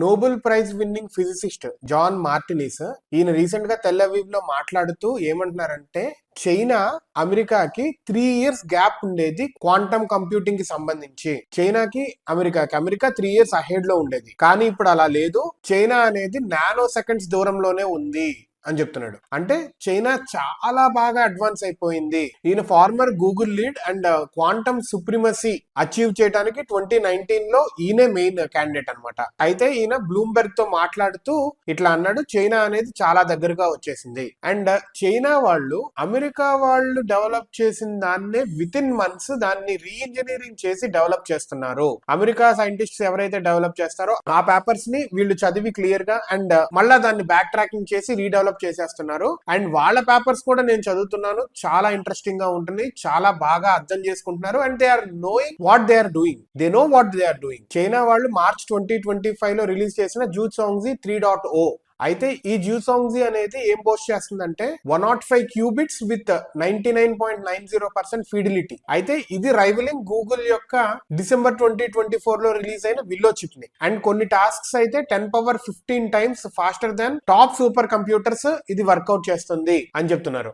Nobel prize winning physicist John Martinis ఈయన recent గా Tel Aviv లో మాట్లాడుతూ ఏమంటున్నారంటే చైనా అమెరికాకి 3 years గ్యాప్ ఉండేది క్వాంటమ్ కంప్యూటింగ్ కి సంబంధించి. చైనాకి అమెరికా 3 years అహెడ్ లో ఉండేది, కానీ ఇప్పుడు అలా లేదు. చైనా అనేది నానో సెకండ్స్ దూరంలోనే ఉంది అని చెప్తున్నాడు. అంటే చైనా చాలా బాగా అడ్వాన్స్ అయిపోయింది. ఈయన former Google lead and quantum supremacy achieve చేయడానికి 2019 లో ఈయనే మెయిన్ క్యాండిడేట్ అనమాట. అయితే ఈయన బ్లూంబెర్గ్ తో మాట్లాడుతూ ఇట్లా అన్నాడు, చైనా అనేది చాలా దగ్గరగా వచ్చేసింది. అండ్ చైనా వాళ్ళు అమెరికా వాళ్ళు డెవలప్ చేసిన దాన్నే విత్ ఇన్ మంత్స్ దాన్ని రీఇంజనీరింగ్ చేసి డెవలప్ చేస్తున్నారు. అమెరికా సైంటిస్ట్స్ ఎవరైతే డెవలప్ చేస్తారో ఆ పేపర్స్ ని వీళ్ళు చదివి క్లియర్ గా అండ్ మళ్ళా దాన్ని బ్యాక్ ట్రాకింగ్ చేసి రీడెవలప్ చేసేస్తున్నారు. అండ్ వాళ్ళ పేపర్స్ కూడా నేను చదువుతున్నాను, చాలా ఇంట్రెస్టింగ్ గా ఉంటుంది, చాలా బాగా అర్థం చేసుకుంటున్నారు. And they are knowing what they are doing, they know what they are doing. China వాళ్ళు మార్చ్ 2025 లో రిలీజ్ చేసిన జూసాంగ్జీ 3.0. అయితే ఈ జూసాంగ్జీ అనేది ఏం పోస్ట్ చేస్తుందంటే 105 క్యూబిట్స్ విత్ 99.90% ఫిడిలిటీ. అయితే ఇది రైవలింగ్ గూగుల్ యొక్క డిసెంబర్ 2024 లో రిలీజ్ అయిన విల్లో చిప్ ని. అండ్ కొన్ని టాస్క్స్ అయితే 10 power 15 times faster than top supercomputers ఇది వర్కౌట్ చేస్తుంది అని చెప్తున్నారు.